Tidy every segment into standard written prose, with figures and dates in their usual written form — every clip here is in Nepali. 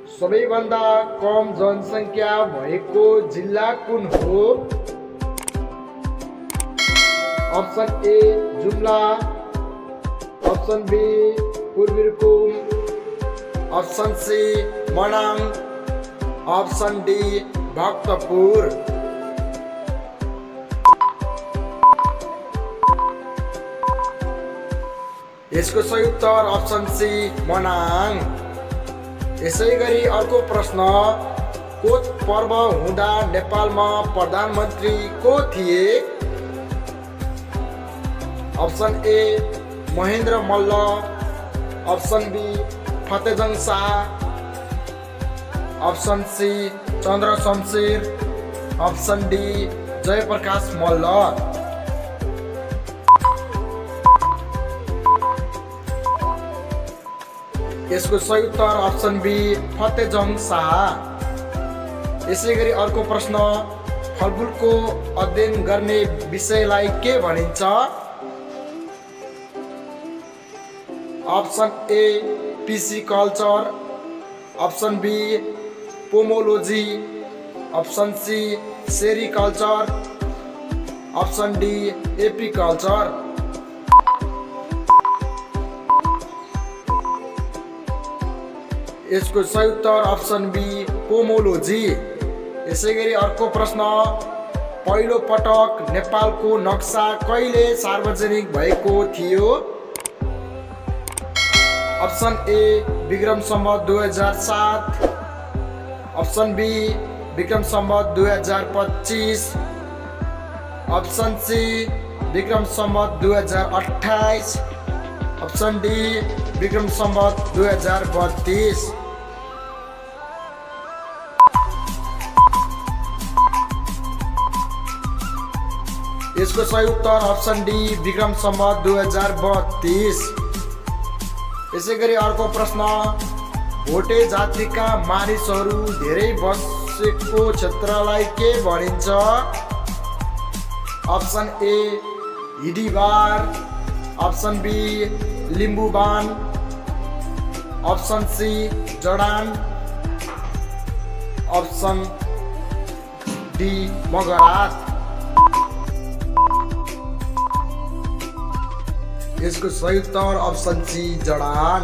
सबैभन्दा कम जनसङ्ख्या भएको जिल्ला कुन हो? Option A Jumla, option B पूर्वीरकुम, option C Manang, option D Bhaktapur. यसको सही उत्तर अप्सन सी मनाङ। यसैगरी अर्को प्रश्न, कोच पर्व हुँदा नेपालमा प्रधानमन्त्री को थिए? Option A Mahendra Malla, option B Fatejang Shah, option C Chandra Shamsher, option D Jayaprakash Malla. यसको सही उत्तर अप्सन बी फतेजङ शाह। यसैगरी अर्को प्रश्न, फलफुलको अध्ययन गर्ने विषयलाई के भनिन्छ? Option A pisciculture, option B pomology, option C sericulture, option D apiculture. यसको सही उत्तर अप्सन बी पोमोलोजी। यसैगरी अर्को प्रश्न, पहिलो पटक नेपालको नक्सा कहिले सार्वजनिक भएको थियो? Option A Vikram Samvat 2007, option B Vikram Samvat 2025, option C Vikram Samvat 2028, option D Vikram Samvat 2032। यसको सही उत्तर अप्सन डी विक्रम सम्वत 2032। यसैगरी अर्को प्रश्न, भोटे जातिका मानिसहरू धेरै बसेको क्षेत्रलाई के भनिन्छ? अप्सन ए हिडिबार, option B Limbuwan, option C जडान, अप्सन डी मगरात। यसको सही उत्तर अप्सन सी जडान।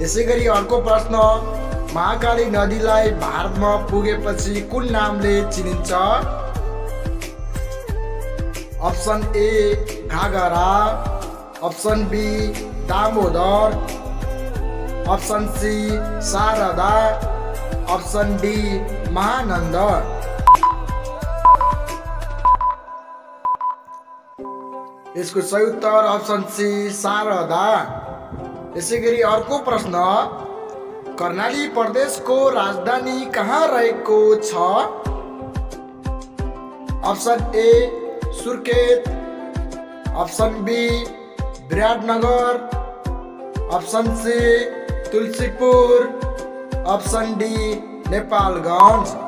यसैगरी अर्को प्रश्न, महाकाली नदीलाई भारतमा पुगेपछि कुन नामले चिनिन्छ? Option A Ghaghara, option B Damodar, option C Sharda, option D Mahananda. यसको सही उत्तर अप्सन सी शारदा। यसैगरी अर्को प्रश्न, कर्णाली प्रदेशको राजधानी कहाँ रहेको छ? Option A Surkhet, option B Biratnagar, option C Tulsipur, option D Nepalgunj.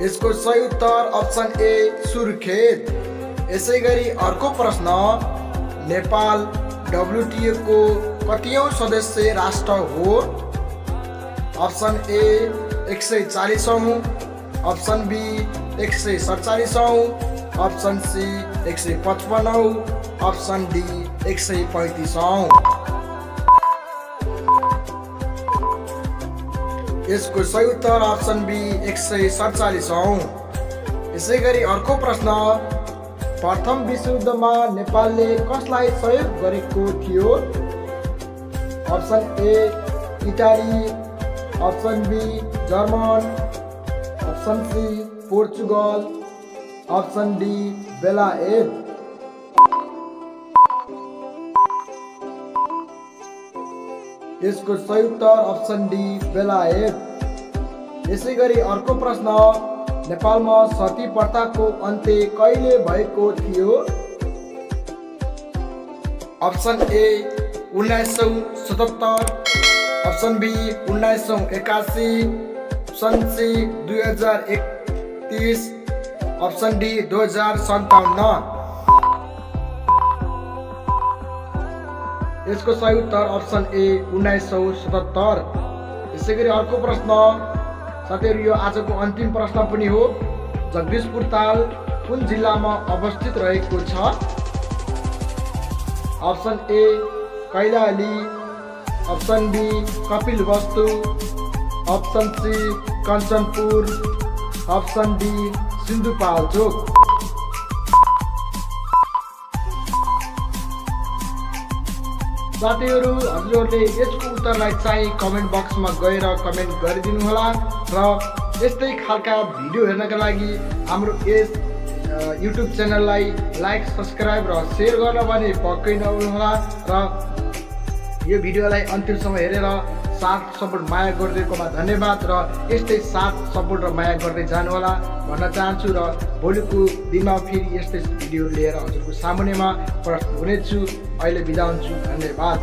यसको सही उत्तर अप्सन ए सुर्खेत। यसैगरी अर्को प्रश्न, नेपाल WTO को कतिऔं सदस्य राष्ट्र हो? अप्सन ए 140औं, अप्सन बी 147औं, अप्सन सी 155औं, अप्सन डी 135औं। यसको सही उत्तर अप्सन बी 147औं। यसैगरी अर्को प्रश्न, प्रथम विश्वयुद्धमा नेपालले कसलाई सहयोग गरेको थियो? Option A Italy, option B German, option C Portugal, option D बेलायत। यसको सही उत्तर अप्सन डी बेलायत। यसैगरी अर्को प्रश्न, नेपालमा सती प्रथाको अन्त्य कहिले भएको थियो? Option A 1977, option B 1981, option C 2031, option D 2057। यसको सही उत्तर अप्सन ए 1977। यसैगरी अर्को प्रश्न साथीहरू, यो आजको अन्तिम प्रश्न पनि हो। जगदीशपुर ताल कुन जिल्लामा अवस्थित रहेको छ? Option A Kailali, option B Kapilvastu, option C Kanchanpur, option D Sindhupalchok. साथीहरू, हजुरहरूले यसको उत्तरलाई चाहिँ कमेन्ट बक्समा गएर कमेन्ट गरिदिनु होला र यस्तै खालका भिडियो हेर्नका लागि हाम्रो यस युट्युब च्यानललाई लाइक, सब्सक्राइब र सेयर गर्न भने पक्कै नभुल्नुहोला र यो भिडियोलाई अन्तिमसम्म हेरेर साथ सपोर्ट माया गरिदिएकोमा धन्यवाद र यस्तै साथ सपोर्ट र माया गर्दै जानुहोला भन्न चाहन्छु र भोलिको दिनमा फेरि यस्तै भिडियो लिएर हजुरको सामुन्नेमा प्रस्तुत हुनेछु। अहिले बिदा हुन्छु, धन्यवाद।